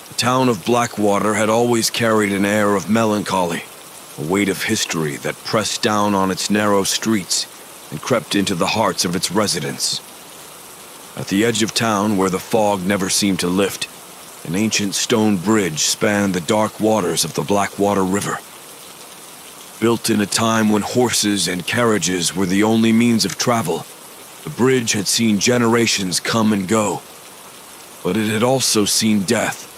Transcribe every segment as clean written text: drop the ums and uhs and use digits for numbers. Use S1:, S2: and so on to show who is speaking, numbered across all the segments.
S1: The town of Blackwater had always carried an air of melancholy, a weight of history that pressed down on its narrow streets and crept into the hearts of its residents. At the edge of town, where the fog never seemed to lift, an ancient stone bridge spanned the dark waters of the Blackwater River. Built in a time when horses and carriages were the only means of travel, the bridge had seen generations come and go, but it had also seen death,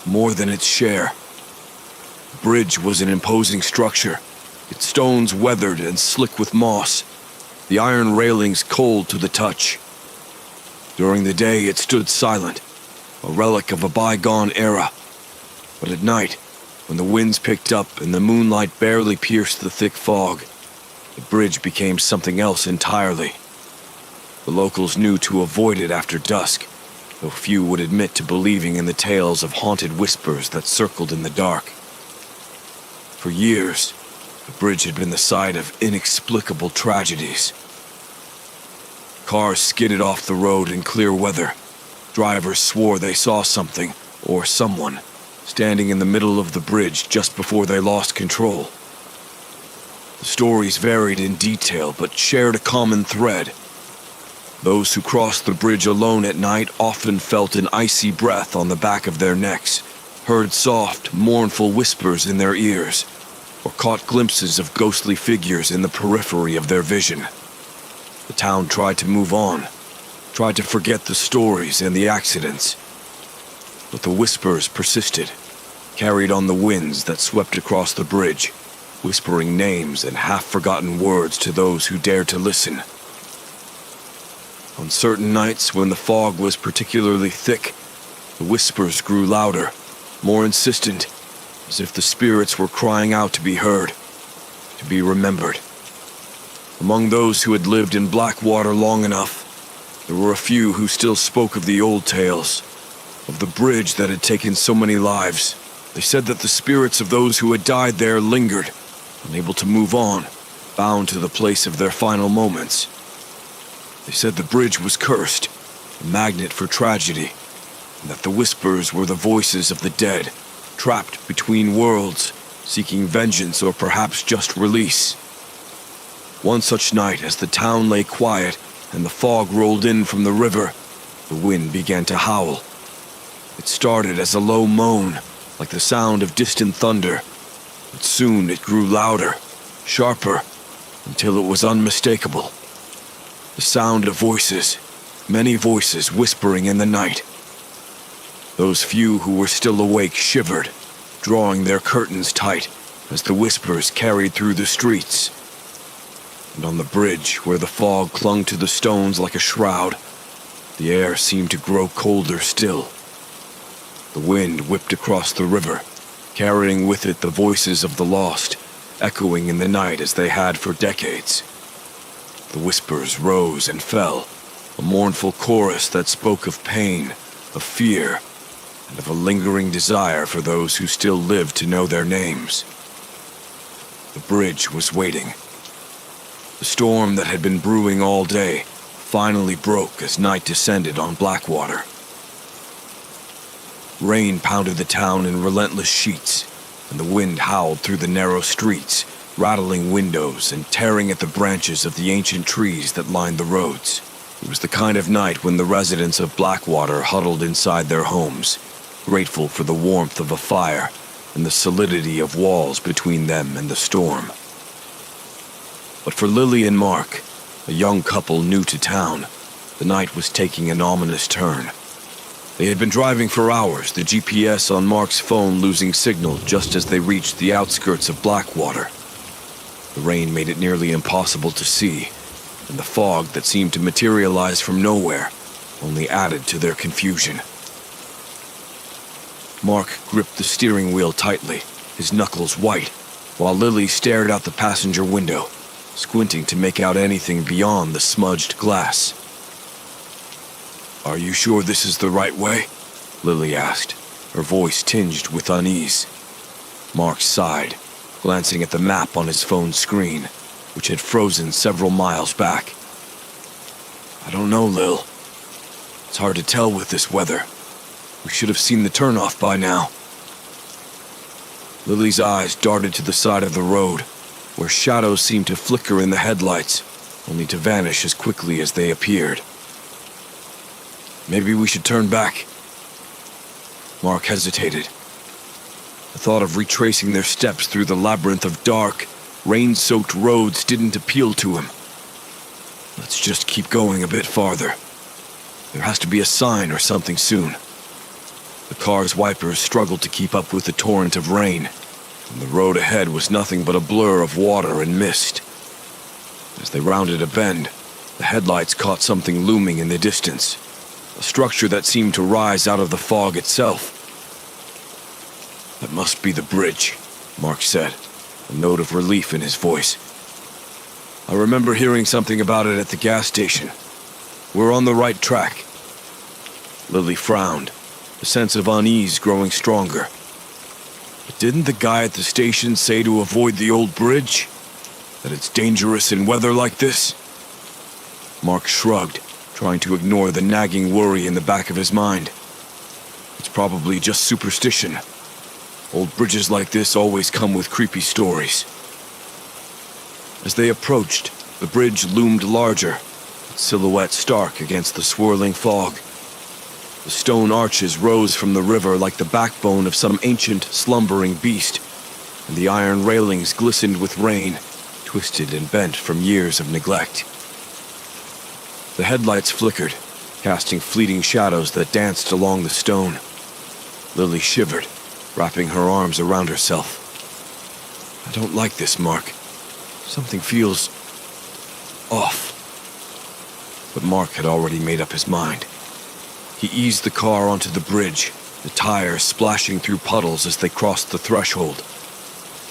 S1: more than its share. The bridge was an imposing structure, its stones weathered and slick with moss, the iron railings cold to the touch. During the day it stood silent, a relic of a bygone era, but at night, when the winds picked up and the moonlight barely pierced the thick fog, the bridge became something else entirely. The locals knew to avoid it after dusk, though few would admit to believing in the tales of haunted whispers that circled in the dark. For years, the bridge had been the site of inexplicable tragedies. Cars skidded off the road in clear weather. Drivers swore they saw something, or someone, standing in the middle of the bridge just before they lost control. The stories varied in detail, but shared a common thread. Those who crossed the bridge alone at night often felt an icy breath on the back of their necks, heard soft, mournful whispers in their ears, or caught glimpses of ghostly figures in the periphery of their vision. The town tried to move on, tried to forget the stories and the accidents, but the whispers persisted, carried on the winds that swept across the bridge, whispering names and half-forgotten words to those who dared to listen. On certain nights when the fog was particularly thick, the whispers grew louder, more insistent, as if the spirits were crying out to be heard, to be remembered. Among those who had lived in Blackwater long enough, there were a few who still spoke of the old tales, of the bridge that had taken so many lives. They said that the spirits of those who had died there lingered, unable to move on, bound to the place of their final moments. They said the bridge was cursed, a magnet for tragedy, and that the whispers were the voices of the dead, trapped between worlds, seeking vengeance or perhaps just release. One such night, as the town lay quiet and the fog rolled in from the river, the wind began to howl. It started as a low moan, like the sound of distant thunder, but soon it grew louder, sharper, until it was unmistakable. The sound of voices, many voices whispering in the night. Those few who were still awake shivered, drawing their curtains tight as the whispers carried through the streets. And on the bridge, where the fog clung to the stones like a shroud, the air seemed to grow colder still. The wind whipped across the river, carrying with it the voices of the lost, echoing in the night as they had for decades. The whispers rose and fell, a mournful chorus that spoke of pain, of fear, and of a lingering desire for those who still lived to know their names. The bridge was waiting. The storm that had been brewing all day finally broke as night descended on Blackwater. Rain pounded the town in relentless sheets, and the wind howled through the narrow streets, rattling windows and tearing at the branches of the ancient trees that lined the roads. It was the kind of night when the residents of Blackwater huddled inside their homes, grateful for the warmth of a fire and the solidity of walls between them and the storm. But for Lily and Mark, a young couple new to town, the night was taking an ominous turn. They had been driving for hours, the GPS on Mark's phone losing signal just as they reached the outskirts of Blackwater. The rain made it nearly impossible to see, and the fog that seemed to materialize from nowhere only added to their confusion. Mark gripped the steering wheel tightly, his knuckles white, while Lily stared out the passenger window, squinting to make out anything beyond the smudged glass. "Are you sure this is the right way?" Lily asked, her voice tinged with unease. Mark sighed, glancing at the map on his phone screen, which had frozen several miles back. "I don't know, Lil. It's hard to tell with this weather. We should have seen the turnoff by now. Lily's eyes darted to the side of the road, where shadows seemed to flicker in the headlights, only to vanish as quickly as they appeared. Maybe we should turn back. Mark hesitated. The thought of retracing their steps through the labyrinth of dark, rain-soaked roads didn't appeal to him. Let's just keep going a bit farther. There has to be a sign or something soon. The car's wipers struggled to keep up with the torrent of rain, and the road ahead was nothing but a blur of water and mist. As they rounded a bend, the headlights caught something looming in the distance, a structure that seemed to rise out of the fog itself. That must be the bridge, Mark said, a note of relief in his voice. I remember hearing something about it at the gas station. We're on the right track. Lily frowned, a sense of unease growing stronger. But didn't the guy at the station say to avoid the old bridge? That it's dangerous in weather like this? Mark shrugged, trying to ignore the nagging worry in the back of his mind. It's probably just superstition. Old bridges like this always come with creepy stories. As they approached, the bridge loomed larger, its silhouette stark against the swirling fog. The stone arches rose from the river like the backbone of some ancient, slumbering beast, and the iron railings glistened with rain, twisted and bent from years of neglect. The headlights flickered, casting fleeting shadows that danced along the stone. Lily shivered, wrapping her arms around herself. I don't like this, Mark. Something feels off. But Mark had already made up his mind. He eased the car onto the bridge, the tires splashing through puddles as they crossed the threshold.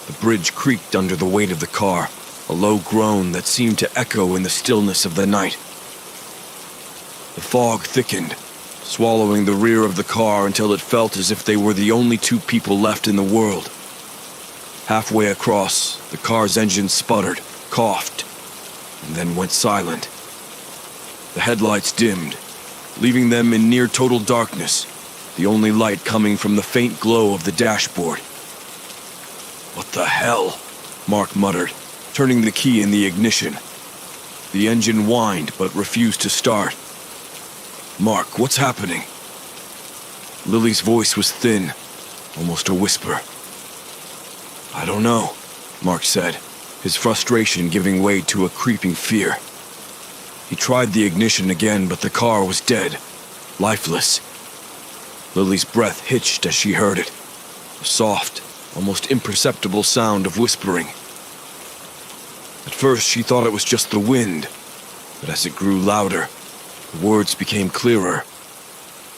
S1: The bridge creaked under the weight of the car, a low groan that seemed to echo in the stillness of the night. The fog thickened, swallowing the rear of the car until it felt as if they were the only two people left in the world. Halfway across, the car's engine sputtered, coughed, and then went silent. The headlights dimmed, leaving them in near total darkness, the only light coming from the faint glow of the dashboard. What the hell? Mark muttered, turning the key in the ignition. The engine whined but refused to start. Mark, what's happening? Lily's voice was thin, almost a whisper. I don't know, Mark said, his frustration giving way to a creeping fear. He tried the ignition again, but the car was dead, lifeless. Lily's breath hitched as she heard it, a soft, almost imperceptible sound of whispering. At first she thought it was just the wind, but as it grew louder, the words became clearer.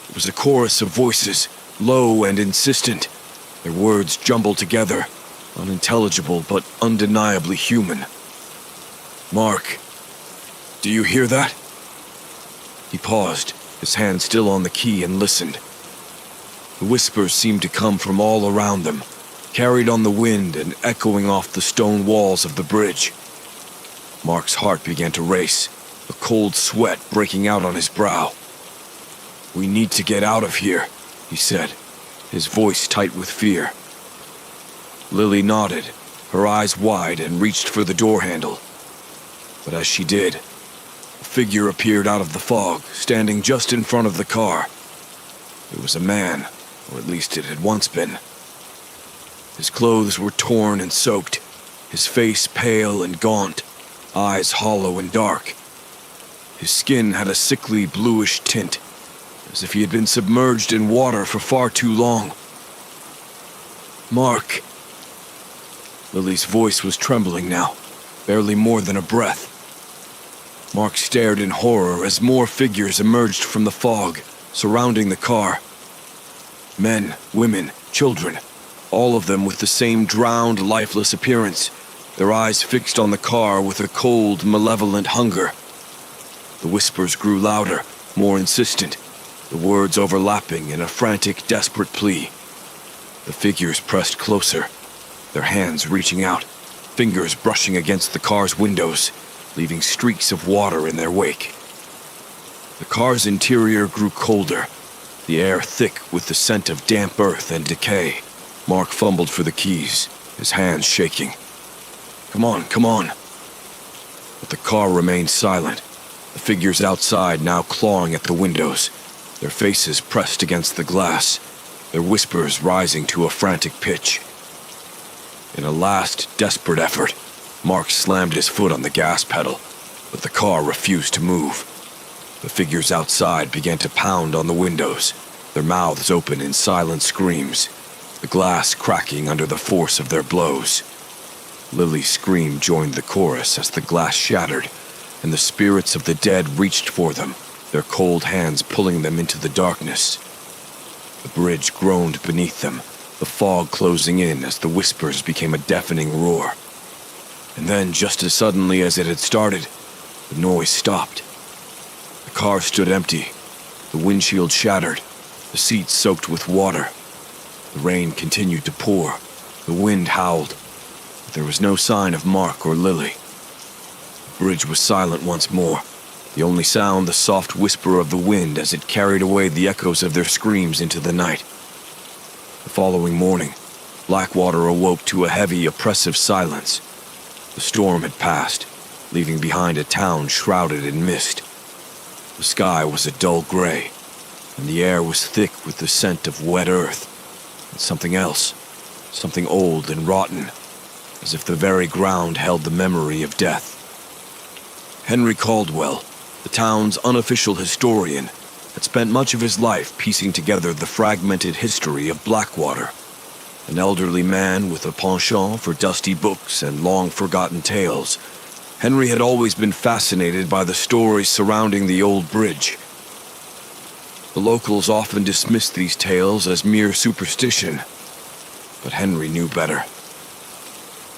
S1: It was a chorus of voices, low and insistent, their words jumbled together, unintelligible but undeniably human. Mark, do you hear that? He paused, his hand still on the key, and listened. The whispers seemed to come from all around them, carried on the wind and echoing off the stone walls of the bridge. Mark's heart began to race, a cold sweat breaking out on his brow. We need to get out of here, he said, his voice tight with fear. Lily nodded, her eyes wide, and reached for the door handle. But as she did, a figure appeared out of the fog, standing just in front of the car. It was a man, or at least it had once been. His clothes were torn and soaked, his face pale and gaunt, eyes hollow and dark. His skin had a sickly bluish tint, as if he had been submerged in water for far too long. Mark. Lily's voice was trembling now, barely more than a breath. Mark stared in horror as more figures emerged from the fog, surrounding the car. Men, women, children, all of them with the same drowned, lifeless appearance, their eyes fixed on the car with a cold, malevolent hunger. The whispers grew louder, more insistent, the words overlapping in a frantic, desperate plea. The figures pressed closer, their hands reaching out, fingers brushing against the car's windows, leaving streaks of water in their wake. The car's interior grew colder, the air thick with the scent of damp earth and decay. Mark fumbled for the keys, his hands shaking. Come on, come on. But the car remained silent, the figures outside now clawing at the windows, their faces pressed against the glass, their whispers rising to a frantic pitch. In a last, desperate effort, Mark slammed his foot on the gas pedal, but the car refused to move. The figures outside began to pound on the windows, their mouths open in silent screams, the glass cracking under the force of their blows. Lily's scream joined the chorus as the glass shattered, and the spirits of the dead reached for them, their cold hands pulling them into the darkness. The bridge groaned beneath them, the fog closing in as the whispers became a deafening roar. And then, just as suddenly as it had started, the noise stopped. The car stood empty, the windshield shattered, the seats soaked with water. The rain continued to pour, the wind howled, but there was no sign of Mark or Lily. The bridge was silent once more, the only sound the soft whisper of the wind as it carried away the echoes of their screams into the night. The following morning, Blackwater awoke to a heavy, oppressive silence. The storm had passed, leaving behind a town shrouded in mist. The sky was a dull gray, and the air was thick with the scent of wet earth, and something else, something old and rotten, as if the very ground held the memory of death. Henry Caldwell, the town's unofficial historian, had spent much of his life piecing together the fragmented history of Blackwater. An elderly man with a penchant for dusty books and long-forgotten tales, Henry had always been fascinated by the stories surrounding the old bridge. The locals often dismissed these tales as mere superstition, but Henry knew better.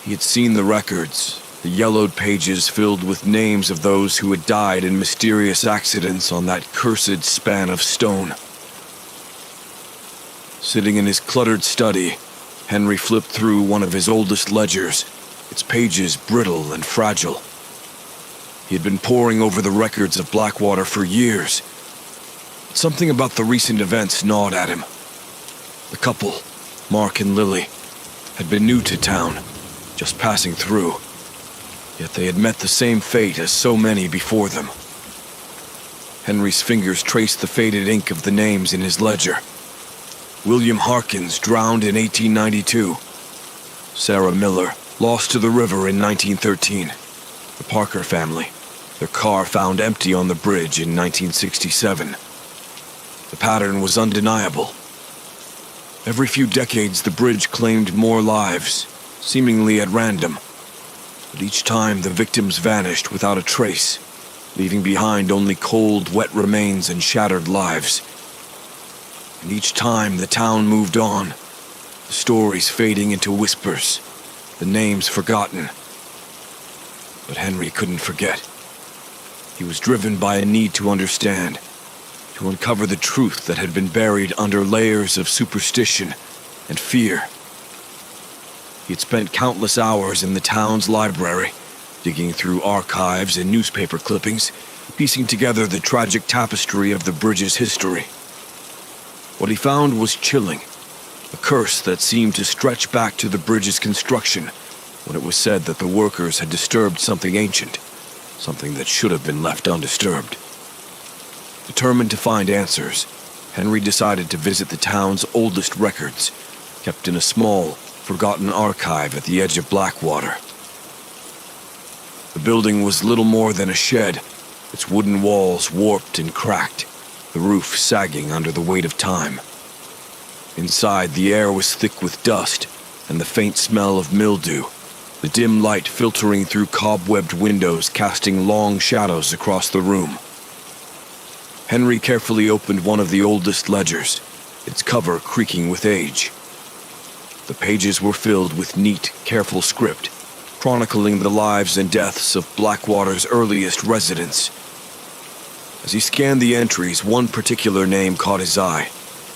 S1: He had seen the records, the yellowed pages filled with names of those who had died in mysterious accidents on that cursed span of stone. Sitting in his cluttered study, Henry flipped through one of his oldest ledgers, its pages brittle and fragile. He had been poring over the records of Blackwater for years, but something about the recent events gnawed at him. The couple, Mark and Lily, had been new to town, just passing through, yet they had met the same fate as so many before them. Henry's fingers traced the faded ink of the names in his ledger. William Harkins drowned in 1892. Sarah Miller lost to the river in 1913. The Parker family, their car found empty on the bridge in 1967. The pattern was undeniable. Every few decades, the bridge claimed more lives, seemingly at random. But each time, the victims vanished without a trace, leaving behind only cold, wet remains and shattered lives. And each time the town moved on, the stories fading into whispers, the names forgotten. But Henry couldn't forget. He was driven by a need to understand, to uncover the truth that had been buried under layers of superstition and fear. He had spent countless hours in the town's library, digging through archives and newspaper clippings, piecing together the tragic tapestry of the bridge's history. What he found was chilling, a curse that seemed to stretch back to the bridge's construction when it was said that the workers had disturbed something ancient, something that should have been left undisturbed. Determined to find answers, Henry decided to visit the town's oldest records, kept in a small, forgotten archive at the edge of Blackwater. The building was little more than a shed, its wooden walls warped and cracked, the roof sagging under the weight of time. Inside, the air was thick with dust and the faint smell of mildew, the dim light filtering through cobwebbed windows casting long shadows across the room. Henry carefully opened one of the oldest ledgers, its cover creaking with age. The pages were filled with neat, careful script, chronicling the lives and deaths of Blackwater's earliest residents. As he scanned the entries, one particular name caught his eye: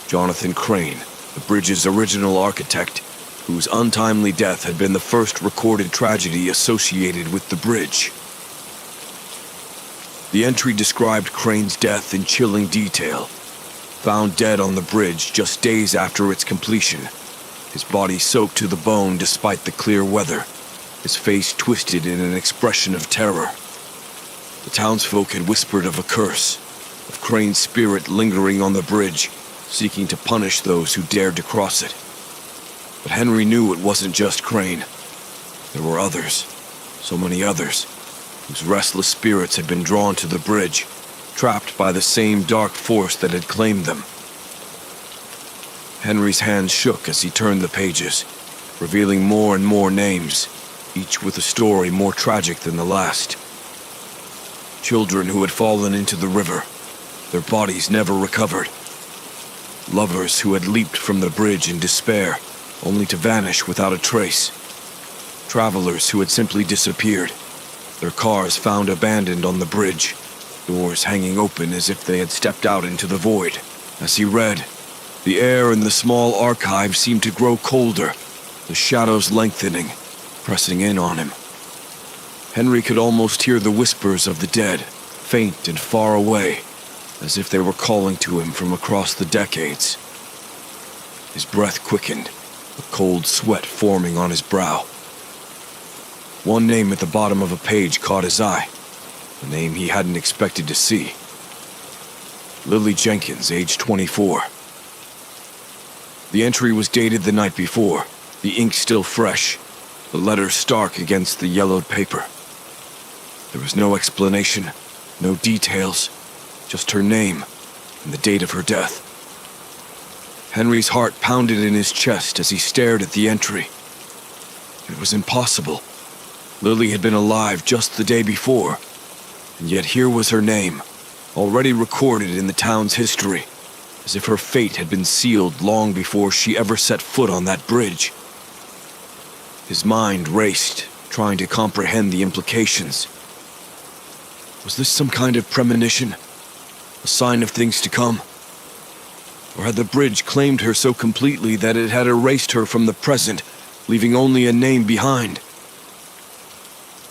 S1: Jonathan Crane, the bridge's original architect, whose untimely death had been the first recorded tragedy associated with the bridge. The entry described Crane's death in chilling detail. found dead on the bridge just days after its completion, his body soaked to the bone despite the clear weather, his face twisted in an expression of terror. The townsfolk had whispered of a curse, of Crane's spirit lingering on the bridge, seeking to punish those who dared to cross it. But Henry knew it wasn't just Crane. There were others, so many others, whose restless spirits had been drawn to the bridge, trapped by the same dark force that had claimed them. Henry's hands shook as he turned the pages, revealing more and more names, each with a story more tragic than the last. Children who had fallen into the river, their bodies never recovered. Lovers who had leaped from the bridge in despair, only to vanish without a trace. Travelers who had simply disappeared, their cars found abandoned on the bridge, doors hanging open as if they had stepped out into the void. As he read, the air in the small archive seemed to grow colder, the shadows lengthening, pressing in on him. Henry could almost hear the whispers of the dead, faint and far away, as if they were calling to him from across the decades. His breath quickened, a cold sweat forming on his brow. One name at the bottom of a page caught his eye, a name he hadn't expected to see. Lily Jenkins, age 24. The entry was dated the night before, the ink still fresh, the letters stark against the yellowed paper. There was no explanation, no details, just her name and the date of her death. Henry's heart pounded in his chest as he stared at the entry. It was impossible. Lily had been alive just the day before, and yet here was her name, already recorded in the town's history, as if her fate had been sealed long before she ever set foot on that bridge. His mind raced, trying to comprehend the implications. Was this some kind of premonition? A sign of things to come? Or had the bridge claimed her so completely that it had erased her from the present, leaving only a name behind?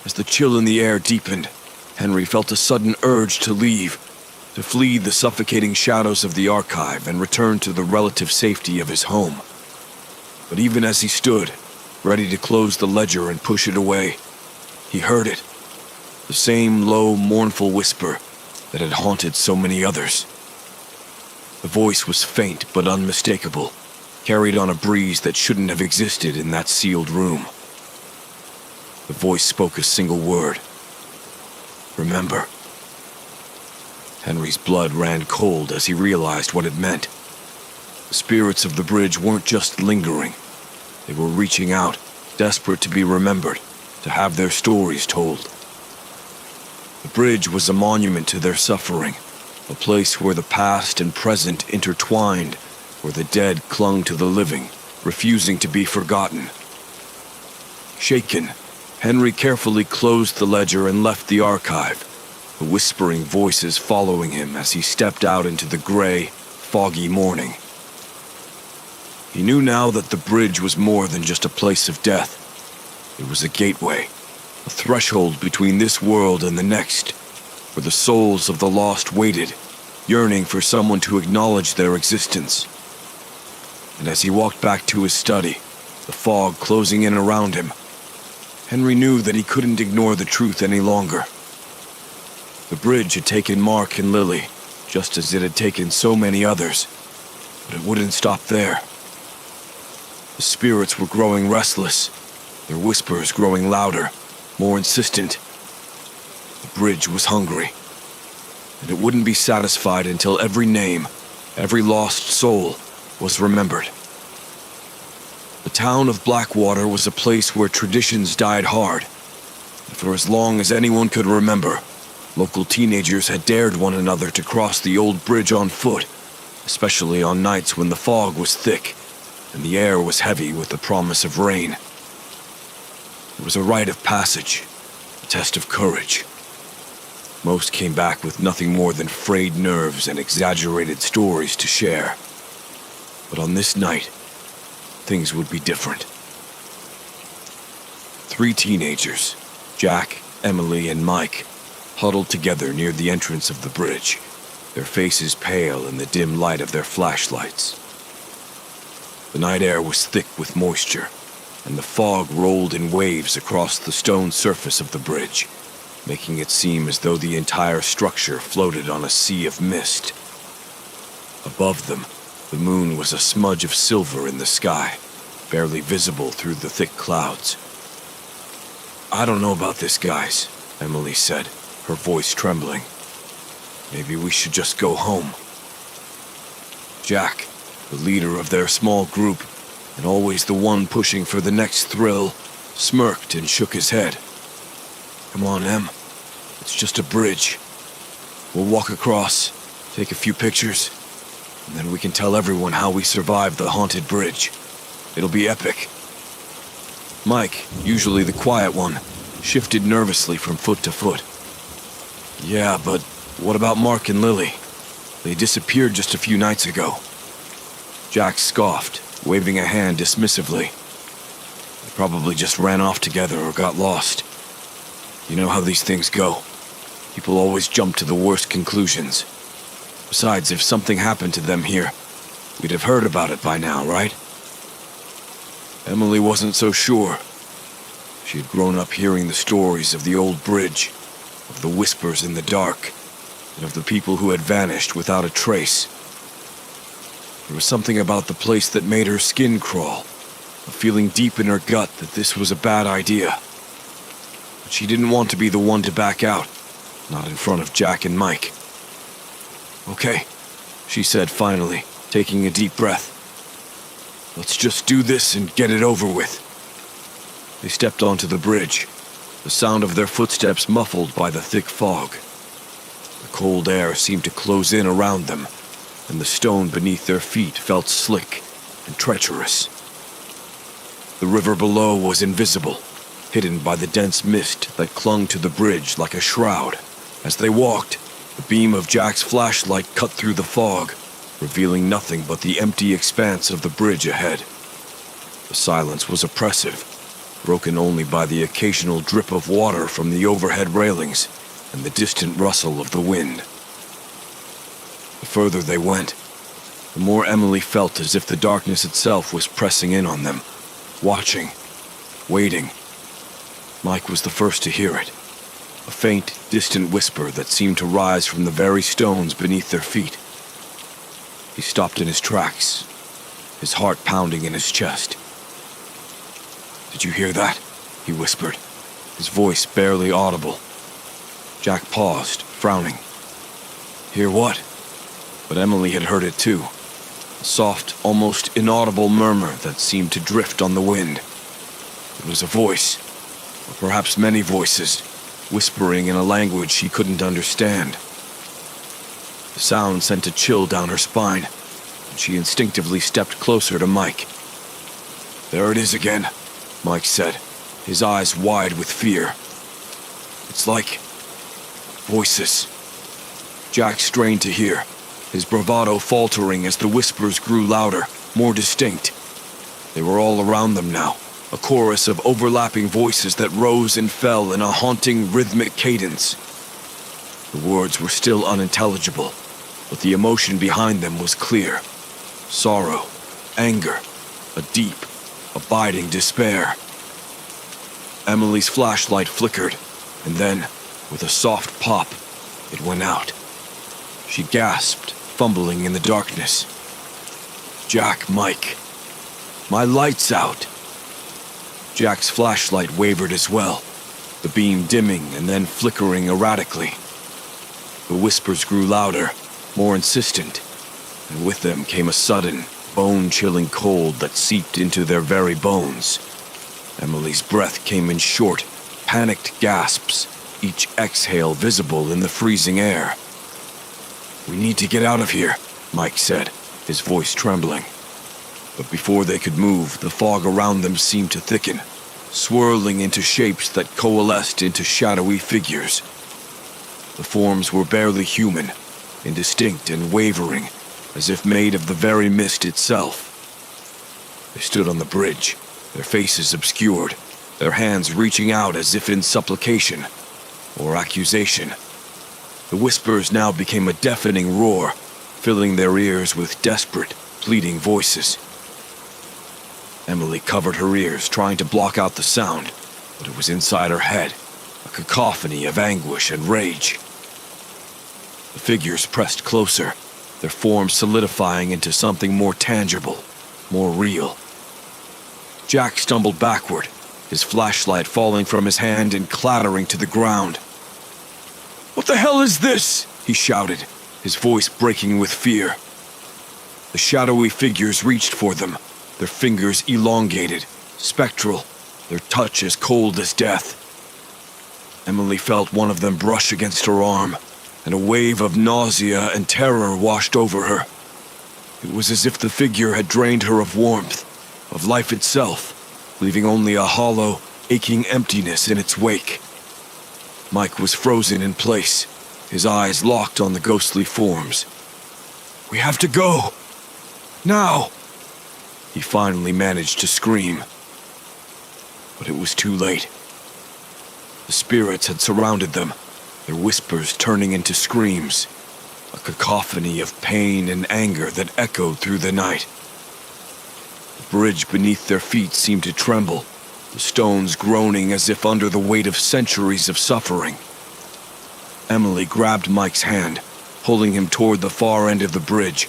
S1: As the chill in the air deepened, Henry felt a sudden urge to leave, to flee the suffocating shadows of the archive and return to the relative safety of his home. But even as he stood, ready to close the ledger and push it away, he heard it. The same low, mournful whisper that had haunted so many others. The voice was faint but unmistakable, carried on a breeze that shouldn't have existed in that sealed room. The voice spoke a single word. Remember. Henry's blood ran cold as he realized what it meant. The spirits of the bridge weren't just lingering. They were reaching out, desperate to be remembered, to have their stories told. The bridge was a monument to their suffering, a place where the past and present intertwined, where the dead clung to the living, refusing to be forgotten. Shaken, Henry carefully closed the ledger and left the archive, the whispering voices following him as he stepped out into the gray, foggy morning. He knew now that the bridge was more than just a place of death. It was a gateway, a threshold between this world and the next, where the souls of the lost waited, yearning for someone to acknowledge their existence. And as he walked back to his study, the fog closing in around him, Henry knew that he couldn't ignore the truth any longer. The bridge had taken Mark and Lily, just as it had taken so many others, but it wouldn't stop there. The spirits were growing restless, their whispers growing louder, more insistent. The bridge was hungry, and it wouldn't be satisfied until every name, every lost soul, was remembered. The town of Blackwater was a place where traditions died hard, and for as long as anyone could remember, local teenagers had dared one another to cross the old bridge on foot, especially on nights when the fog was thick and the air was heavy with the promise of rain. It was a rite of passage, a test of courage. Most came back with nothing more than frayed nerves and exaggerated stories to share. But on this night, things would be different. 3 teenagers, Jack, Emily, and Mike, huddled together near the entrance of the bridge, their faces pale in the dim light of their flashlights. The night air was thick with moisture, and the fog rolled in waves across the stone surface of the bridge, making it seem as though the entire structure floated on a sea of mist. Above them, the moon was a smudge of silver in the sky, barely visible through the thick clouds. "I don't know about this, guys," Emily said, her voice trembling. "Maybe we should just go home." Jack, the leader of their small group, and always the one pushing for the next thrill, smirked and shook his head. "Come on, Em. It's just a bridge. We'll walk across, take a few pictures, and then we can tell everyone how we survived the haunted bridge. It'll be epic." Mike, usually the quiet one, shifted nervously from foot to foot. "Yeah, but what about Mark and Lily? They disappeared just a few nights ago." Jack scoffed, waving a hand dismissively. "They probably just ran off together or got lost. You know how these things go. People always jump to the worst conclusions. Besides, if something happened to them here, we'd have heard about it by now, right?" Emily wasn't so sure. She had grown up hearing the stories of the old bridge, of the whispers in the dark, and of the people who had vanished without a trace. There was something about the place that made her skin crawl, a feeling deep in her gut that this was a bad idea. But she didn't want to be the one to back out, not in front of Jack and Mike. "Okay," she said finally, taking a deep breath. "Let's just do this and get it over with." They stepped onto the bridge, the sound of their footsteps muffled by the thick fog. The cold air seemed to close in around them, and the stone beneath their feet felt slick and treacherous. The river below was invisible, hidden by the dense mist that clung to the bridge like a shroud. As they walked, the beam of Jack's flashlight cut through the fog, revealing nothing but the empty expanse of the bridge ahead. The silence was oppressive, broken only by the occasional drip of water from the overhead railings and the distant rustle of the wind. The further they went, the more Emily felt as if the darkness itself was pressing in on them, watching, waiting. Mike was the first to hear it, a faint, distant whisper that seemed to rise from the very stones beneath their feet. He stopped in his tracks, his heart pounding in his chest. "Did you hear that?" he whispered, his voice barely audible. Jack paused, frowning. "Hear what?" But Emily had heard it too, a soft, almost inaudible murmur that seemed to drift on the wind. It was a voice, or perhaps many voices, whispering in a language she couldn't understand. The sound sent a chill down her spine, and she instinctively stepped closer to Mike. "There it is again," Mike said, his eyes wide with fear. "It's like voices." Jack strained to hear, his bravado faltering as the whispers grew louder, more distinct. They were all around them now, a chorus of overlapping voices that rose and fell in a haunting, rhythmic cadence. The words were still unintelligible, but the emotion behind them was clear. Sorrow, anger, a deep, abiding despair. Emily's flashlight flickered, and then, with a soft pop, it went out. She gasped, fumbling in the darkness. "Jack, Mike, my light's out!" Jack's flashlight wavered as well, the beam dimming and then flickering erratically. The whispers grew louder, more insistent, and with them came a sudden, bone-chilling cold that seeped into their very bones. Emily's breath came in short, panicked gasps, each exhale visible in the freezing air. "We need to get out of here," Mike said, his voice trembling. But before they could move, the fog around them seemed to thicken, swirling into shapes that coalesced into shadowy figures. The forms were barely human, indistinct and wavering, as if made of the very mist itself. They stood on the bridge, their faces obscured, their hands reaching out as if in supplication or accusation. The whispers now became a deafening roar, filling their ears with desperate, pleading voices. Emily covered her ears, trying to block out the sound, but it was inside her head, a cacophony of anguish and rage. The figures pressed closer, their forms solidifying into something more tangible, more real. Jack stumbled backward, his flashlight falling from his hand and clattering to the ground. "What the hell is this?" he shouted, his voice breaking with fear. The shadowy figures reached for them, their fingers elongated, spectral, their touch as cold as death. Emily felt one of them brush against her arm, and a wave of nausea and terror washed over her. It was as if the figure had drained her of warmth, of life itself, leaving only a hollow, aching emptiness in its wake. Mike was frozen in place, his eyes locked on the ghostly forms. "We have to go! Now!" He finally managed to scream. But it was too late. The spirits had surrounded them, their whispers turning into screams, a cacophony of pain and anger that echoed through the night. The bridge beneath their feet seemed to tremble, the stones groaning as if under the weight of centuries of suffering. Emily grabbed Mike's hand, pulling him toward the far end of the bridge,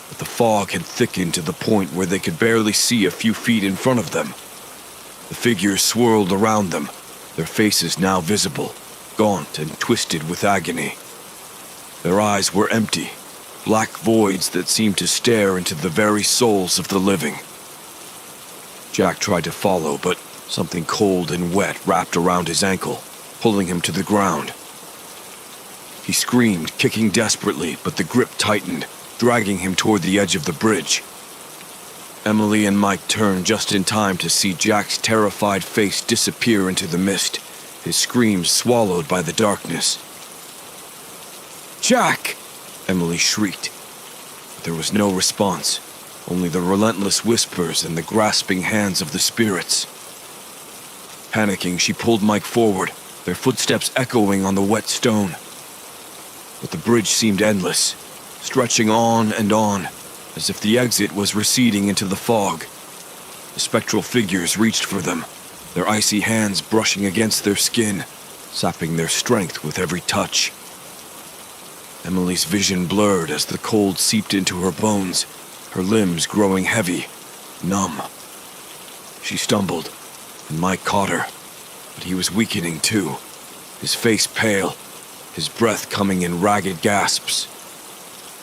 S1: but the fog had thickened to the point where they could barely see a few feet in front of them. The figures swirled around them, their faces now visible, gaunt and twisted with agony. Their eyes were empty, black voids that seemed to stare into the very souls of the living. Jack tried to follow, but something cold and wet wrapped around his ankle, pulling him to the ground. He screamed, kicking desperately, but the grip tightened, dragging him toward the edge of the bridge. Emily and Mike turned just in time to see Jack's terrified face disappear into the mist, his screams swallowed by the darkness. "Jack!" Emily shrieked. But there was no response, only the relentless whispers and the grasping hands of the spirits. Panicking, she pulled Mike forward, their footsteps echoing on the wet stone. But the bridge seemed endless, stretching on and on, as if the exit was receding into the fog. The spectral figures reached for them, their icy hands brushing against their skin, sapping their strength with every touch. Emily's vision blurred as the cold seeped into her bones, her limbs growing heavy, numb. She stumbled, and Mike caught her, but he was weakening too, his face pale, his breath coming in ragged gasps.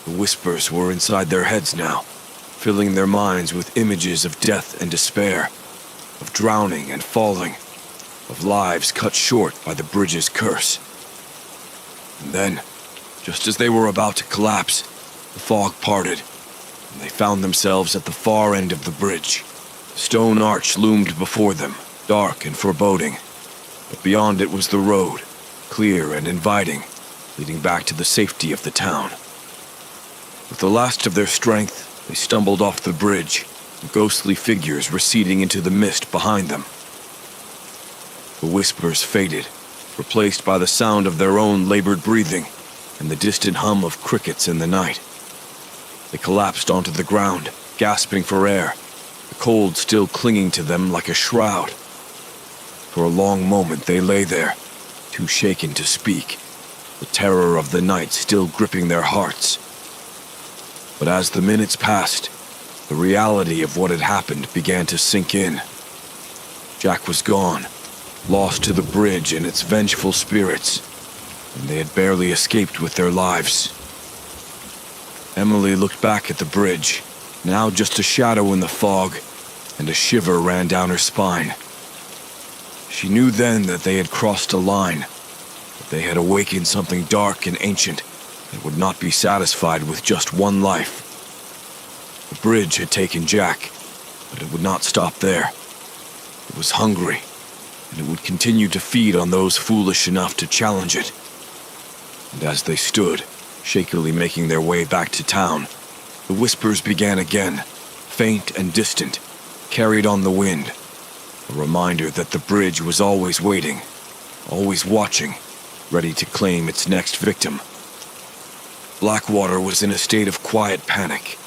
S1: The whispers were inside their heads now, filling their minds with images of death and despair, of drowning and falling, of lives cut short by the bridge's curse. And then, just as they were about to collapse, the fog parted, and they found themselves at the far end of the bridge. The stone arch loomed before them, dark and foreboding, but beyond it was the road, clear and inviting, leading back to the safety of the town. With the last of their strength, they stumbled off the bridge, the ghostly figures receding into the mist behind them. The whispers faded, replaced by the sound of their own labored breathing and the distant hum of crickets in the night. They collapsed onto the ground, gasping for air, the cold still clinging to them like a shroud. For a long moment they lay there, too shaken to speak, the terror of the night still gripping their hearts. But as the minutes passed, the reality of what had happened began to sink in. Jack was gone, lost to the bridge and its vengeful spirits, and they had barely escaped with their lives. Emily looked back at the bridge, now just a shadow in the fog, and a shiver ran down her spine. She knew then that they had crossed a line, that they had awakened something dark and ancient that would not be satisfied with just one life. The bridge had taken Jack, but it would not stop there. It was hungry, and it would continue to feed on those foolish enough to challenge it. And as they stood, shakily making their way back to town, the whispers began again, faint and distant, carried on the wind, a reminder that the bridge was always waiting, always watching, ready to claim its next victim. Blackwater was in a state of quiet panic.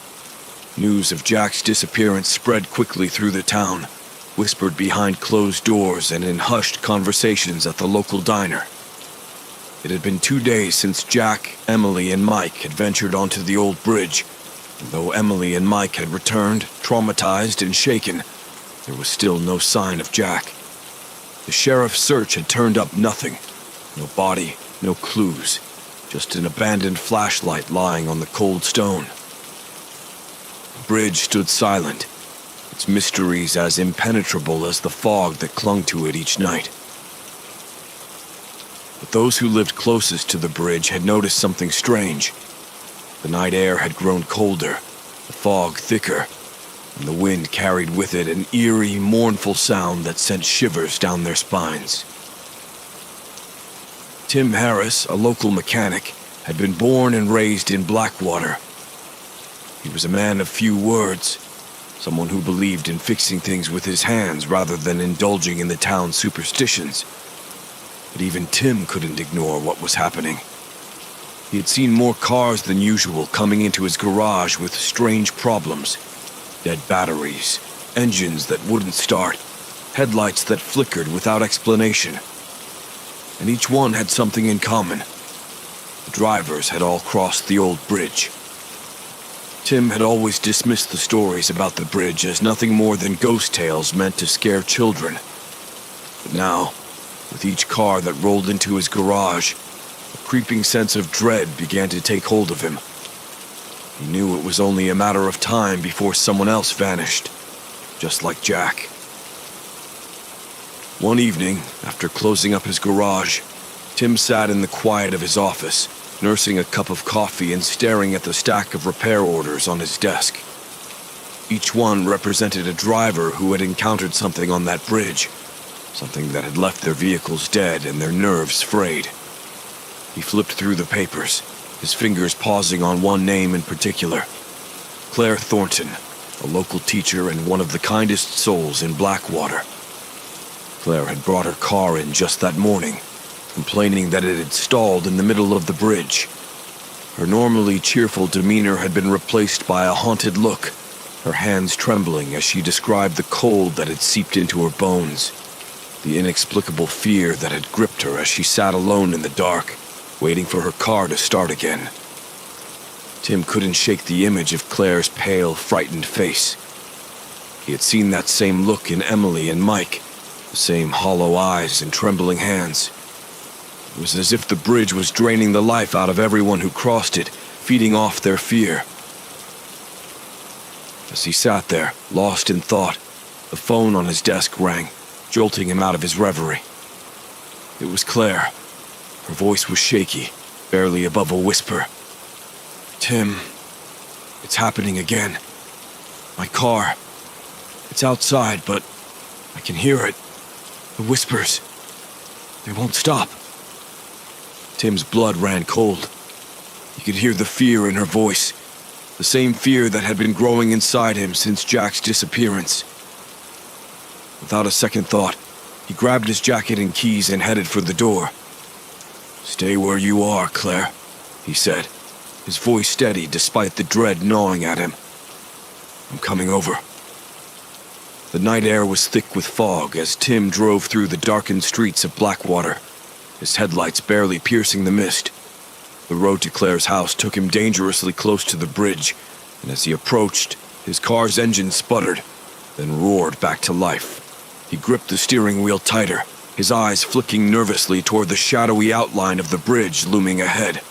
S1: News of Jack's disappearance spread quickly through the town, whispered behind closed doors and in hushed conversations at the local diner. It had been 2 days since Jack, Emily, and Mike had ventured onto the old bridge, and though Emily and Mike had returned, traumatized and shaken, there was still no sign of Jack. The sheriff's search had turned up nothing. No body, no clues, just an abandoned flashlight lying on the cold stone. The bridge stood silent, its mysteries as impenetrable as the fog that clung to it each night. But those who lived closest to the bridge had noticed something strange. The night air had grown colder, the fog thicker, and the wind carried with it an eerie, mournful sound that sent shivers down their spines. Tim Harris, a local mechanic, had been born and raised in Blackwater. He was a man of few words, someone who believed in fixing things with his hands rather than indulging in the town's superstitions. But even Tim couldn't ignore what was happening. He had seen more cars than usual coming into his garage with strange problems. Dead batteries, engines that wouldn't start, headlights that flickered without explanation. And each one had something in common. The drivers had all crossed the old bridge. Tim had always dismissed the stories about the bridge as nothing more than ghost tales meant to scare children. But now, with each car that rolled into his garage, a creeping sense of dread began to take hold of him. He knew it was only a matter of time before someone else vanished, just like Jack. One evening, after closing up his garage, Tim sat in the quiet of his office, nursing a cup of coffee and staring at the stack of repair orders on his desk. Each one represented a driver who had encountered something on that bridge, something that had left their vehicles dead and their nerves frayed. He flipped through the papers, his fingers pausing on one name in particular. Claire Thornton, a local teacher and one of the kindest souls in Blackwater. Claire had brought her car in just that morning, complaining that it had stalled in the middle of the bridge. Her normally cheerful demeanor had been replaced by a haunted look, her hands trembling as she described the cold that had seeped into her bones, the inexplicable fear that had gripped her as she sat alone in the dark, waiting for her car to start again. Tim couldn't shake the image of Claire's pale, frightened face. He had seen that same look in Emily and Mike, the same hollow eyes and trembling hands. It was as if the bridge was draining the life out of everyone who crossed it, feeding off their fear. As he sat there, lost in thought, the phone on his desk rang, jolting him out of his reverie. It was Claire. Her voice was shaky, barely above a whisper. "Tim, it's happening again. My car. It's outside, but I can hear it. The whispers. They won't stop." Tim's blood ran cold. He could hear the fear in her voice, the same fear that had been growing inside him since Jack's disappearance. Without a second thought, he grabbed his jacket and keys and headed for the door. "Stay where you are, Claire," he said, his voice steady despite the dread gnawing at him. "I'm coming over." The night air was thick with fog as Tim drove through the darkened streets of Blackwater, his headlights barely piercing the mist. The road to Claire's house took him dangerously close to the bridge, and as he approached, his car's engine sputtered, then roared back to life. He gripped the steering wheel tighter, his eyes flicking nervously toward the shadowy outline of the bridge looming ahead.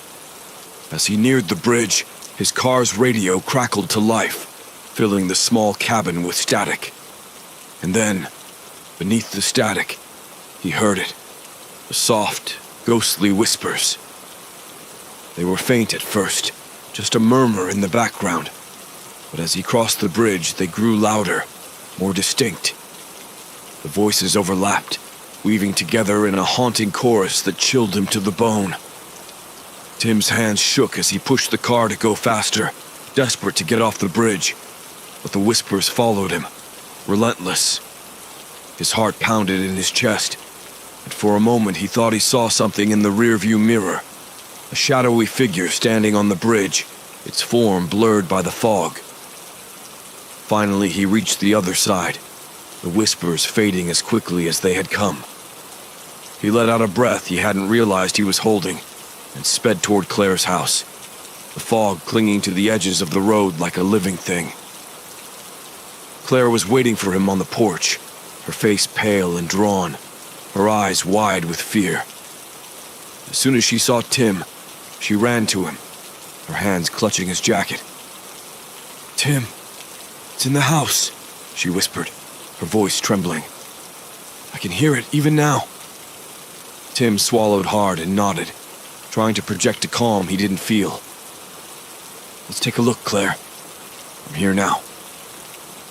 S1: As he neared the bridge, his car's radio crackled to life, filling the small cabin with static. And then, beneath the static, he heard it. The soft, ghostly whispers. They were faint at first, just a murmur in the background. But as he crossed the bridge, they grew louder, more distinct. The voices overlapped, weaving together in a haunting chorus that chilled him to the bone. Tim's hands shook as he pushed the car to go faster, desperate to get off the bridge. But the whispers followed him, relentless. His heart pounded in his chest. and for a moment he thought he saw something in the rearview mirror. A shadowy figure standing on the bridge, its form blurred by the fog. Finally, he reached the other side, the whispers fading as quickly as they had come. He let out a breath he hadn't realized he was holding, and sped toward Claire's house, the fog clinging to the edges of the road like a living thing. Claire was waiting for him on the porch, her face pale and drawn, her eyes wide with fear. As soon as she saw Tim, she ran to him, her hands clutching his jacket. "Tim, it's in the house," she whispered, her voice trembling. "I can hear it even now." Tim swallowed hard and nodded, trying to project a calm he didn't feel. "Let's take a look, Claire. I'm here now.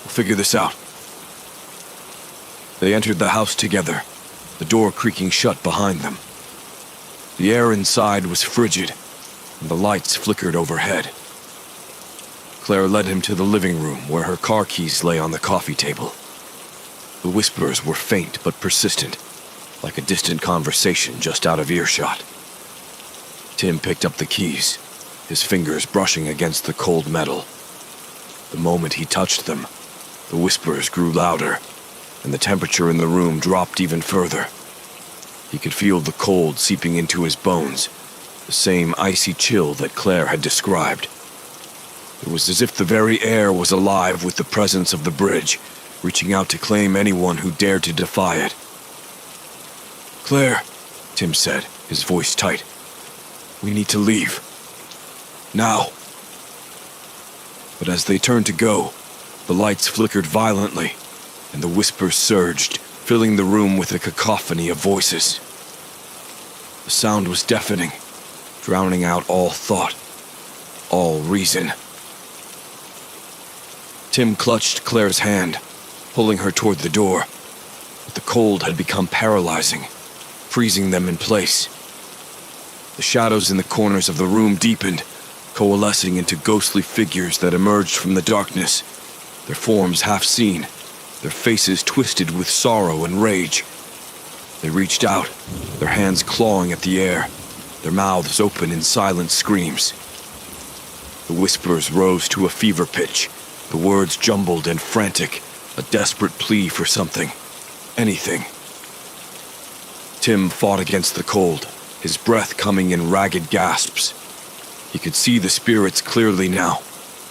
S1: We'll figure this out." They entered the house together, the door creaking shut behind them. The air inside was frigid, and the lights flickered overhead. Claire led him to the living room where her car keys lay on the coffee table. The whispers were faint but persistent, like a distant conversation just out of earshot. Tim picked up the keys, his fingers brushing against the cold metal. The moment he touched them, the whispers grew louder, and the temperature in the room dropped even further. He could feel the cold seeping into his bones, the same icy chill that Claire had described. It was as if the very air was alive with the presence of the bridge, reaching out to claim anyone who dared to defy it. "Claire," Tim said, his voice tight. "We need to leave. Now." But as they turned to go, the lights flickered violently, and the whispers surged, filling the room with a cacophony of voices. The sound was deafening, drowning out all thought, all reason. Tim clutched Claire's hand, pulling her toward the door, but the cold had become paralyzing, freezing them in place. The shadows in the corners of the room deepened, coalescing into ghostly figures that emerged from the darkness, their forms half seen, their faces twisted with sorrow and rage. They reached out, their hands clawing at the air, their mouths open in silent screams. The whispers rose to a fever pitch, the words jumbled and frantic, a desperate plea for something, anything. Tim fought against the cold, his breath coming in ragged gasps. He could see the spirits clearly now,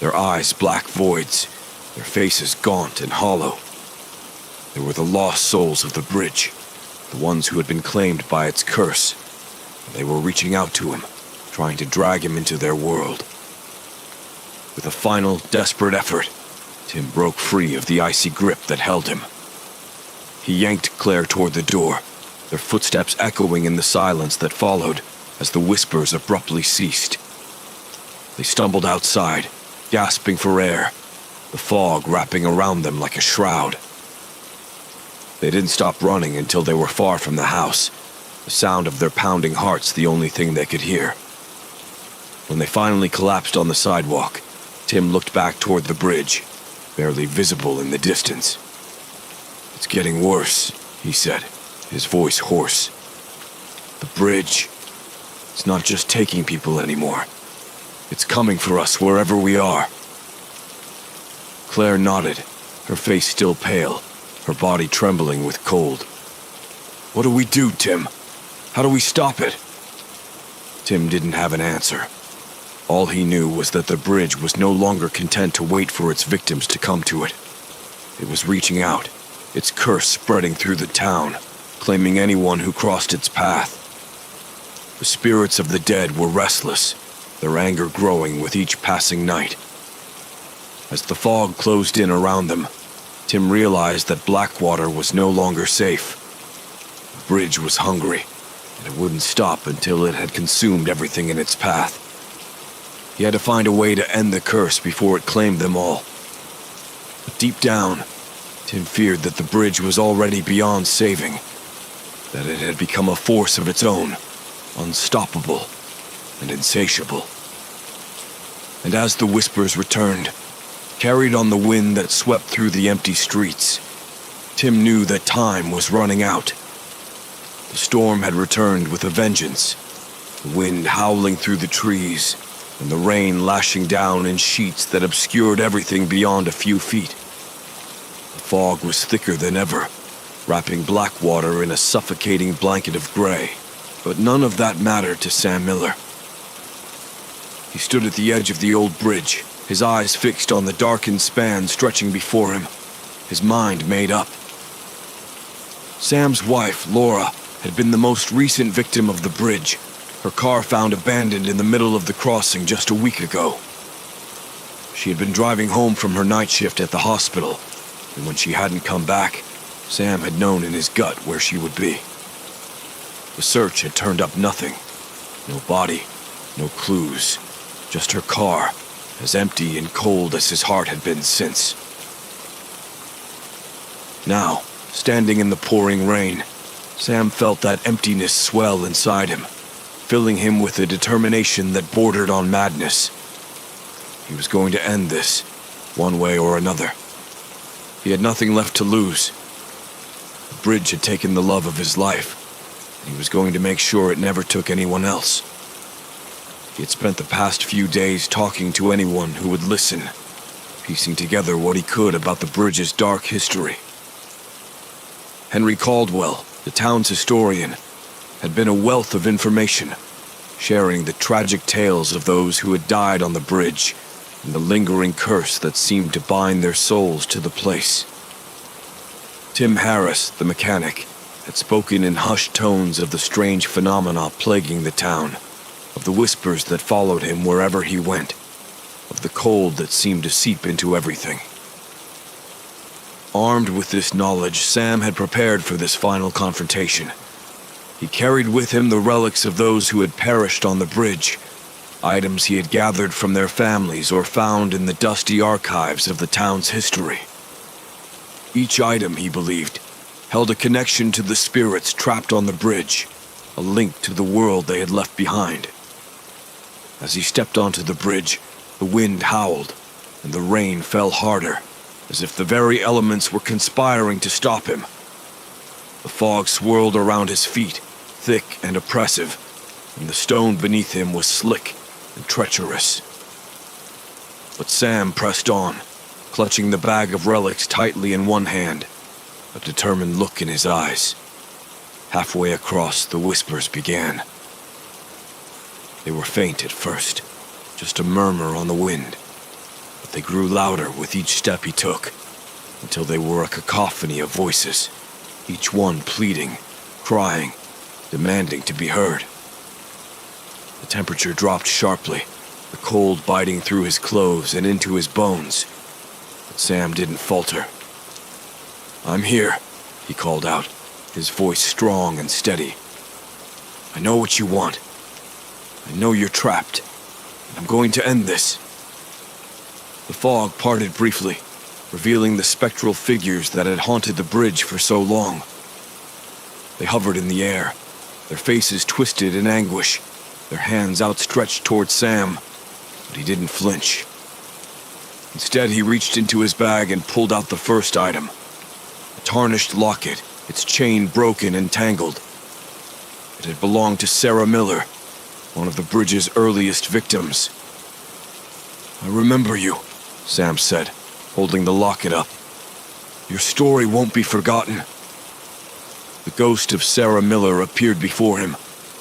S1: their eyes black voids, their faces gaunt and hollow. They were the lost souls of the bridge, the ones who had been claimed by its curse, and they were reaching out to him, trying to drag him into their world. With a final, desperate effort, Tim broke free of the icy grip that held him. He yanked Claire toward the door, their footsteps echoing in the silence that followed as the whispers abruptly ceased. They stumbled outside, gasping for air, the fog wrapping around them like a shroud. They didn't stop running until they were far from the house, the sound of their pounding hearts the only thing they could hear. When they finally collapsed on the sidewalk, Tim looked back toward the bridge, barely visible in the distance. "It's getting worse," he said, his voice hoarse. "The bridge, it's not just taking people anymore. It's coming for us wherever we are." Claire nodded, her face still pale, her body trembling with cold. "What do we do, Tim? How do we stop it?" Tim didn't have an answer. All he knew was that the bridge was no longer content to wait for its victims to come to it. It was reaching out, its curse spreading through the town, claiming anyone who crossed its path. The spirits of the dead were restless, their anger growing with each passing night. As the fog closed in around them, Tim realized that Blackwater was no longer safe. The bridge was hungry, and it wouldn't stop until it had consumed everything in its path. He had to find a way to end the curse before it claimed them all. But deep down, Tim feared that the bridge was already beyond saving, that it had become a force of its own, unstoppable and insatiable. And as the whispers returned, carried on the wind that swept through the empty streets, Tim knew that time was running out. The storm had returned with a vengeance, the wind howling through the trees, and the rain lashing down in sheets that obscured everything beyond a few feet. The fog was thicker than ever, wrapping Blackwater in a suffocating blanket of gray, but none of that mattered to Sam Miller. He stood at the edge of the old bridge, his eyes fixed on the darkened span stretching before him, his mind made up. Sam's wife, Laura, had been the most recent victim of the bridge, her car found abandoned in the middle of the crossing just a week ago. She had been driving home from her night shift at the hospital, and when she hadn't come back, Sam had known in his gut where she would be. The search had turned up nothing. No body, no clues, just her car, as empty and cold as his heart had been since. Now, standing in the pouring rain, Sam felt that emptiness swell inside him, filling him with a determination that bordered on madness. He was going to end this, one way or another. He had nothing left to lose. The bridge had taken the love of his life, and he was going to make sure it never took anyone else. He had spent the past few days talking to anyone who would listen, piecing together what he could about the bridge's dark history. Henry Caldwell, the town's historian, had been a wealth of information, sharing the tragic tales of those who had died on the bridge and the lingering curse that seemed to bind their souls to the place. Tim Harris, the mechanic, had spoken in hushed tones of the strange phenomena plaguing the town, of the whispers that followed him wherever he went, of the cold that seemed to seep into everything. Armed with this knowledge, Sam had prepared for this final confrontation. He carried with him the relics of those who had perished on the bridge, items he had gathered from their families or found in the dusty archives of the town's history. Each item, he believed, held a connection to the spirits trapped on the bridge, a link to the world they had left behind. As he stepped onto the bridge, the wind howled, and the rain fell harder, as if the very elements were conspiring to stop him. The fog swirled around his feet, thick and oppressive, and the stone beneath him was slick and treacherous. But Sam pressed on, clutching the bag of relics tightly in one hand, a determined look in his eyes. Halfway across, the whispers began. They were faint at first, just a murmur on the wind, but they grew louder with each step he took, until they were a cacophony of voices, each one pleading, crying, demanding to be heard. The temperature dropped sharply, the cold biting through his clothes and into his bones, but Sam didn't falter. "I'm here," he called out, his voice strong and steady. "I know what you want. I know you're trapped. I'm going to end this." The fog parted briefly, revealing the spectral figures that had haunted the bridge for so long. They hovered in the air, their faces twisted in anguish, their hands outstretched toward Sam, but he didn't flinch. Instead, he reached into his bag and pulled out the first item, a tarnished locket, its chain broken and tangled. It had belonged to Sarah Miller, one of the bridge's earliest victims. "I remember you," Sam said, holding the locket up. "Your story won't be forgotten." The ghost of Sarah Miller appeared before him,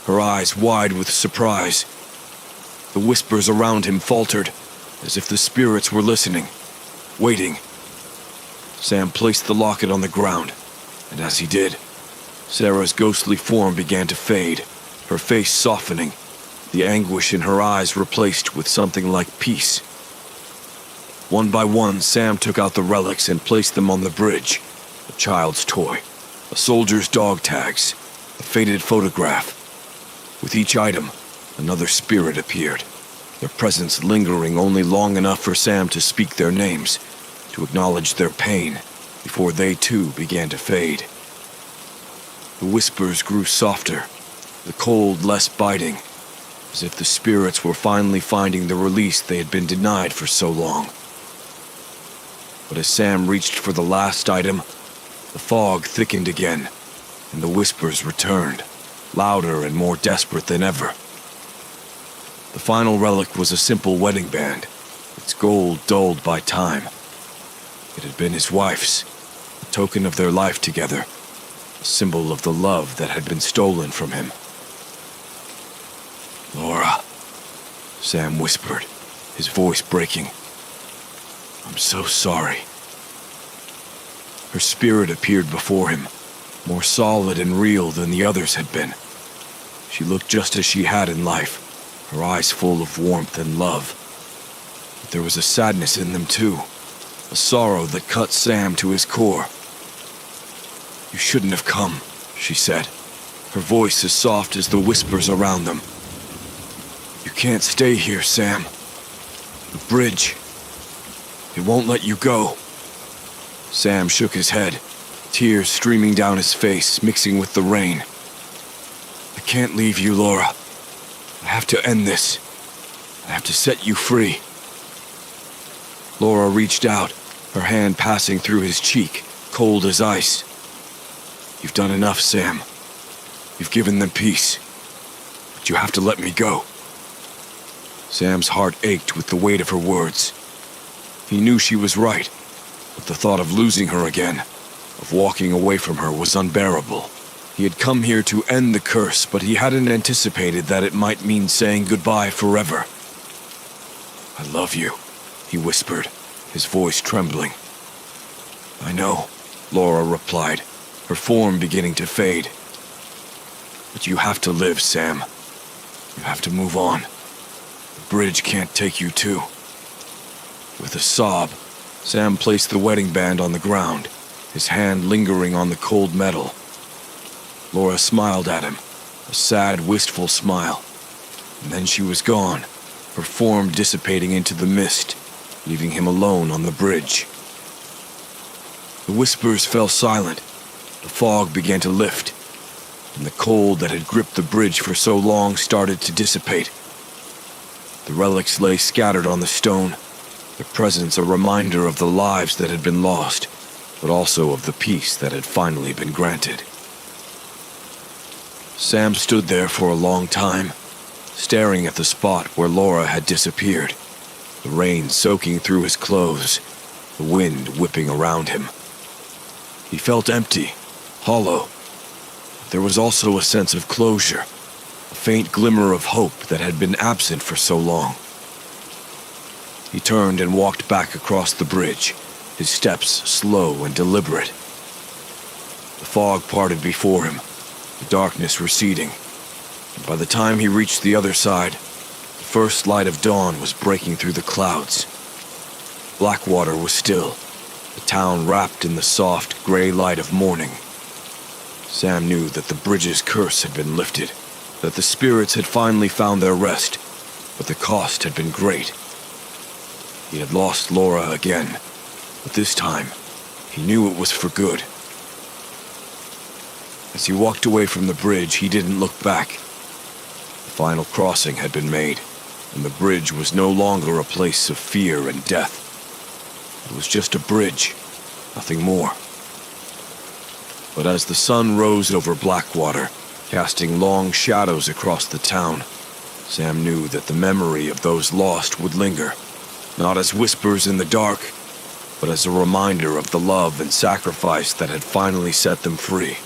S1: her eyes wide with surprise. The whispers around him faltered, as if the spirits were listening, waiting. Sam placed the locket on the ground, and as he did, Sarah's ghostly form began to fade, her face softening, the anguish in her eyes replaced with something like peace. One by one, Sam took out the relics and placed them on the bridge. A child's toy, a soldier's dog tags, a faded photograph. With each item, another spirit appeared, their presence lingering only long enough for Sam to speak their names, to acknowledge their pain, before they too began to fade. The whispers grew softer, the cold less biting, as if the spirits were finally finding the release they had been denied for so long. But as Sam reached for the last item, the fog thickened again, and the whispers returned, louder and more desperate than ever. The final relic was a simple wedding band, its gold dulled by time. It had been his wife's, a token of their life together, a symbol of the love that had been stolen from him. "Laura," Sam whispered, his voice breaking. "I'm so sorry." Her spirit appeared before him, more solid and real than the others had been. She looked just as she had in life, her eyes full of warmth and love. But there was a sadness in them too, a sorrow that cut Sam to his core. "You shouldn't have come," she said, her voice as soft as the whispers around them. "You can't stay here, Sam. The bridge, it won't let you go." Sam shook his head, tears streaming down his face, mixing with the rain. "I can't leave you, Laura. I have to end this. I have to set you free." Laura reached out, her hand passing through his cheek, cold as ice. "You've done enough, Sam. You've given them peace. But you have to let me go." Sam's heart ached with the weight of her words. He knew she was right, but the thought of losing her again, of walking away from her, was unbearable. He had come here to end the curse, but he hadn't anticipated that it might mean saying goodbye forever. "I love you," he whispered, his voice trembling. "I know," Laura replied, her form beginning to fade. "But you have to live, Sam. You have to move on. The bridge can't take you too." With a sob, Sam placed the wedding band on the ground, his hand lingering on the cold metal. Laura smiled at him, a sad, wistful smile, and then she was gone, her form dissipating into the mist, leaving him alone on the bridge. The whispers fell silent, the fog began to lift, and the cold that had gripped the bridge for so long started to dissipate. The relics lay scattered on the stone, their presence a reminder of the lives that had been lost, but also of the peace that had finally been granted. Sam stood there for a long time, staring at the spot where Laura had disappeared, the rain soaking through his clothes, the wind whipping around him. He felt empty, hollow. There was also a sense of closure, a faint glimmer of hope that had been absent for so long. He turned and walked back across the bridge, his steps slow and deliberate. The fog parted before him, the darkness receding, and by the time he reached the other side, the first light of dawn was breaking through the clouds. Blackwater was still, the town wrapped in the soft, gray light of morning. Sam knew that the bridge's curse had been lifted, that the spirits had finally found their rest, but the cost had been great. He had lost Laura again, but this time, he knew it was for good. As he walked away from the bridge, he didn't look back. The final crossing had been made, and the bridge was no longer a place of fear and death. It was just a bridge, nothing more. But as the sun rose over Blackwater, casting long shadows across the town, Sam knew that the memory of those lost would linger, not as whispers in the dark, but as a reminder of the love and sacrifice that had finally set them free.